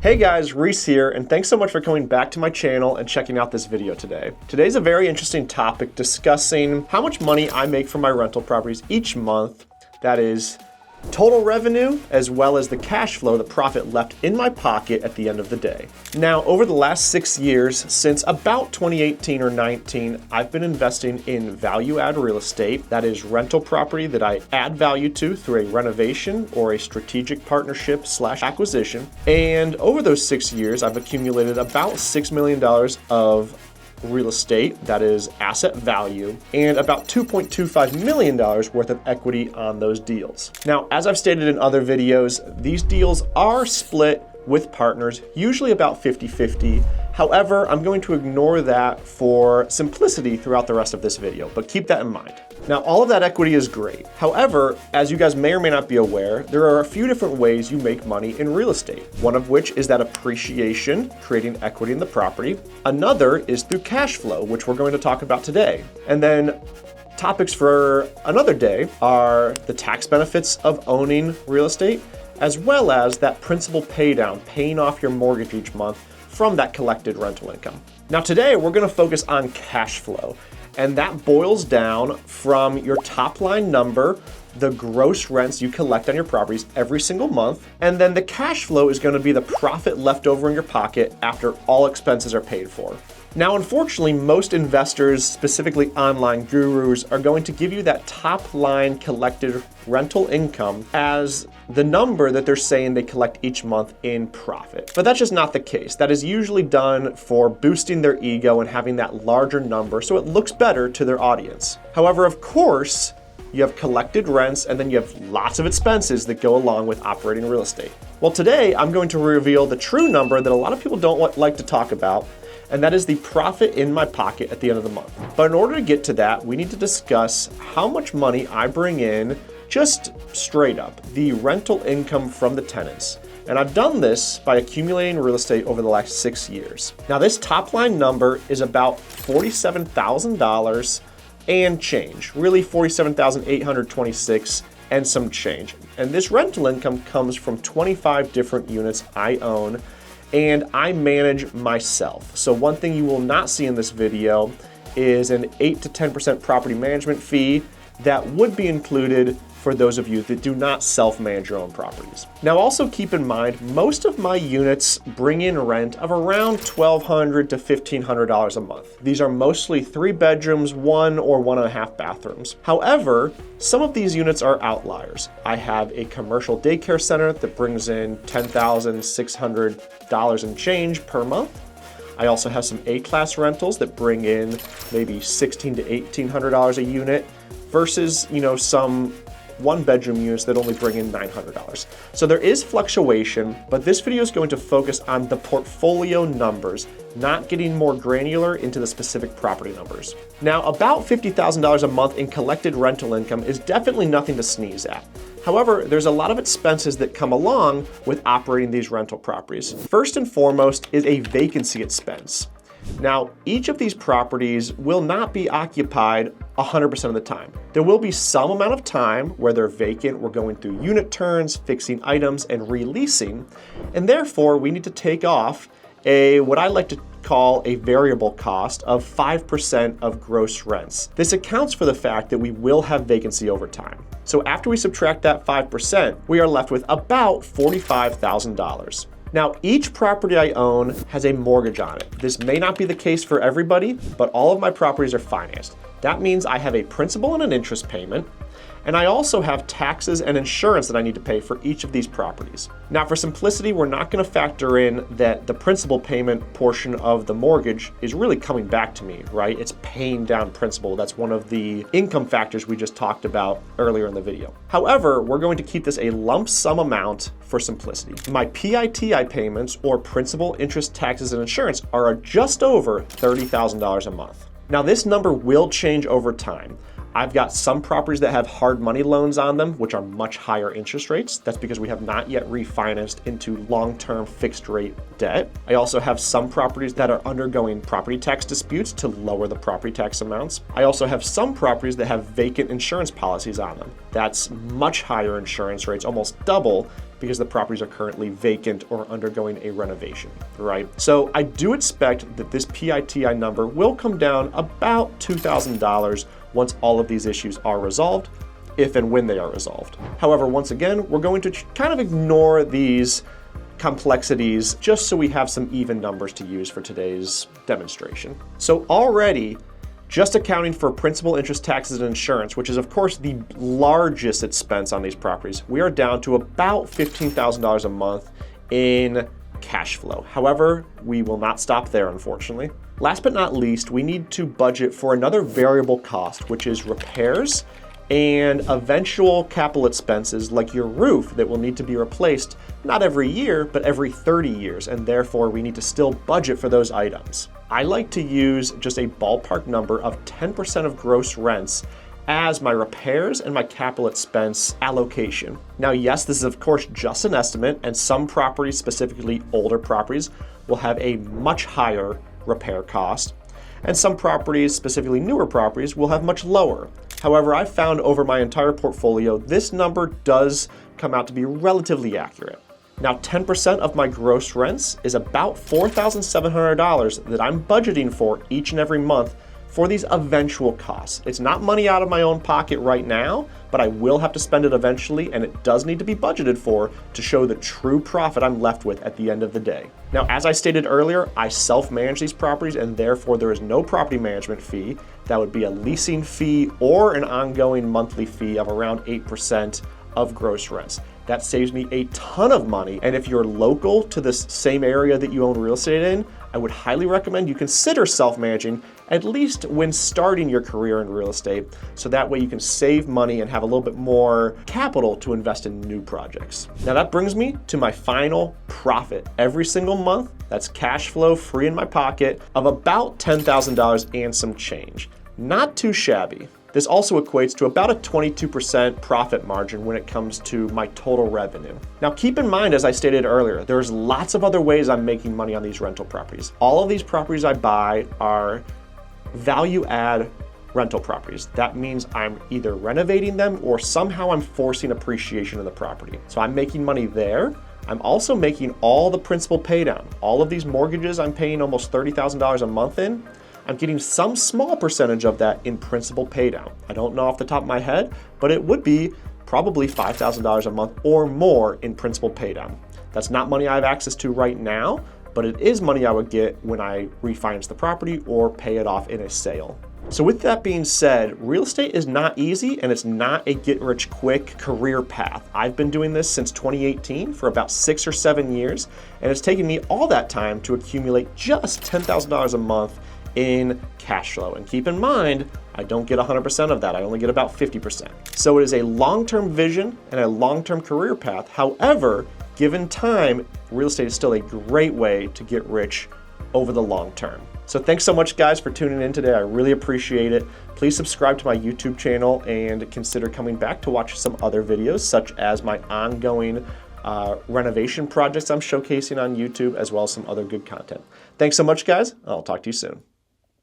Hey guys, Reece here, and thanks so much for coming back to my channel and checking out this video today. Today's a very interesting topic discussing how much money I make from my rental properties each month. That is total revenue, as well as the cash flow, the profit left in my pocket at the end of the day. Now, over the last 6 years, since about 2018 or 19, I've been investing in value add real estate. That is rental property that I add value to through a renovation or a strategic partnership / acquisition. And over those 6 years, I've accumulated about $6 million of real estate, that is asset value, and about $2.25 million worth of equity on those deals. Now, as I've stated in other videos, these deals are split with partners, usually about 50-50. However, I'm going to ignore that for simplicity throughout the rest of this video, but keep that in mind. Now, all of that equity is great. However, as you guys may or may not be aware, there are a few different ways you make money in real estate. One of which is that appreciation, creating equity in the property. Another is through cash flow, which we're going to talk about today. And then topics for another day are the tax benefits of owning real estate, as well as that principal pay down, paying off your mortgage each month from that collected rental income. Now today, we're gonna focus on cash flow, and that boils down from your top line number, the gross rents you collect on your properties every single month, and then the cash flow is gonna be the profit left over in your pocket after all expenses are paid for. Now, unfortunately, most investors, specifically online gurus, are going to give you that top line collected rental income as the number that they're saying they collect each month in profit. But that's just not the case. That is usually done for boosting their ego and having that larger number so it looks better to their audience. However, of course, you have collected rents and then you have lots of expenses that go along with operating real estate. Well, today I'm going to reveal the true number that a lot of people don't like to talk about, and that is the profit in my pocket at the end of the month. But in order to get to that, we need to discuss how much money I bring in, just straight up, the rental income from the tenants. And I've done this by accumulating real estate over the last 6 years. Now, this top line number is about $47,000 and change, really $47,826 and some change. And this rental income comes from 25 different units I own and I manage myself. So one thing you will not see in this video is an 8 to 10% property management fee that would be included for those of you that do not self-manage your own properties. Now also keep in mind, most of my units bring in rent of around $1,200 to $1,500 a month. These are mostly 3 bedrooms, 1 or 1.5 bathrooms. However, some of these units are outliers. I have a commercial daycare center that brings in $10,600 and change per month. I also have some A-class rentals that bring in maybe $1,600 to $1,800 a unit versus, some 1-bedroom units that only bring in $900. So there is fluctuation, but this video is going to focus on the portfolio numbers, not getting more granular into the specific property numbers. Now, about $50,000 a month in collected rental income is definitely nothing to sneeze at. However, there's a lot of expenses that come along with operating these rental properties. First and foremost is a vacancy expense. Now, each of these properties will not be occupied 100% of the time. There will be some amount of time where they're vacant. We're going through unit turns, fixing items, and releasing. And therefore, we need to take off what I like to call a variable cost of 5% of gross rents. This accounts for the fact that we will have vacancy over time. So after we subtract that 5%, we are left with about $45,000. Now, each property I own has a mortgage on it. This may not be the case for everybody, but all of my properties are financed. That means I have a principal and an interest payment, and I also have taxes and insurance that I need to pay for each of these properties. Now, for simplicity, we're not going to factor in that the principal payment portion of the mortgage is really coming back to me, right? It's paying down principal. That's one of the income factors we just talked about earlier in the video. However, we're going to keep this a lump sum amount for simplicity. My PITI payments, or principal, interest, taxes, and insurance, are just over $30,000 a month. Now, this number will change over time. I've got some properties that have hard money loans on them, which are much higher interest rates. That's because we have not yet refinanced into long-term fixed rate debt. I also have some properties that are undergoing property tax disputes to lower the property tax amounts. I also have some properties that have vacant insurance policies on them. That's much higher insurance rates, almost double because the properties are currently vacant or undergoing a renovation, right? So I do expect that this PITI number will come down about $2,000 once all of these issues are resolved, if and when they are resolved. However, once again, we're going to kind of ignore these complexities just so we have some even numbers to use for today's demonstration. So already, just accounting for principal, interest, taxes, and insurance, which is of course the largest expense on these properties, we are down to about $15,000 a month in cash flow. However, we will not stop there, unfortunately. Last but not least, we need to budget for another variable cost, which is repairs and eventual capital expenses like your roof that will need to be replaced not every year, but every 30 years, and therefore we need to still budget for those items. I like to use just a ballpark number of 10% of gross rents as my repairs and my capital expense allocation. Now, yes, this is of course just an estimate, and some properties, specifically older properties, will have a much higher repair cost, and some properties, specifically newer properties, will have much lower. However, I've found over my entire portfolio, this number does come out to be relatively accurate. Now, 10% of my gross rents is about $4,700 that I'm budgeting for each and every month for these eventual costs. It's not money out of my own pocket right now, but I will have to spend it eventually, and it does need to be budgeted for to show the true profit I'm left with at the end of the day. Now, as I stated earlier, I self-manage these properties, and therefore there is no property management fee. That would be a leasing fee or an ongoing monthly fee of around 8% of gross rents. That saves me a ton of money, and if you're local to this same area that you own real estate in, I would highly recommend you consider self-managing, at least when starting your career in real estate, so that way you can save money and have a little bit more capital to invest in new projects. Now that brings me to my final profit every single month. That's cash flow free in my pocket of about $10,000 and some change. Not too shabby. This also equates to about a 22% profit margin when it comes to my total revenue. Now keep in mind, as I stated earlier, there's lots of other ways I'm making money on these rental properties. All of these properties I buy are value add rental properties. That means I'm either renovating them or somehow I'm forcing appreciation of the property. So I'm making money there. I'm also making all the principal pay down. All of these mortgages I'm paying almost $30,000 a month in, I'm getting some small percentage of that in principal paydown. I don't know off the top of my head, but it would be probably $5,000 a month or more in principal paydown. That's not money I have access to right now, but it is money I would get when I refinance the property or pay it off in a sale. So with that being said, real estate is not easy and it's not a get-rich-quick career path. I've been doing this since 2018 for about 6 or 7 years, and it's taken me all that time to accumulate just $10,000 a month in cash flow. And keep in mind, I don't get 100% of that. I only get about 50%. So it is a long-term vision and a long-term career path. However, given time, real estate is still a great way to get rich over the long term. So thanks so much, guys, for tuning in today. I really appreciate it. Please subscribe to my YouTube channel and consider coming back to watch some other videos, such as my ongoing renovation projects I'm showcasing on YouTube, as well as some other good content. Thanks so much, guys. I'll talk to you soon.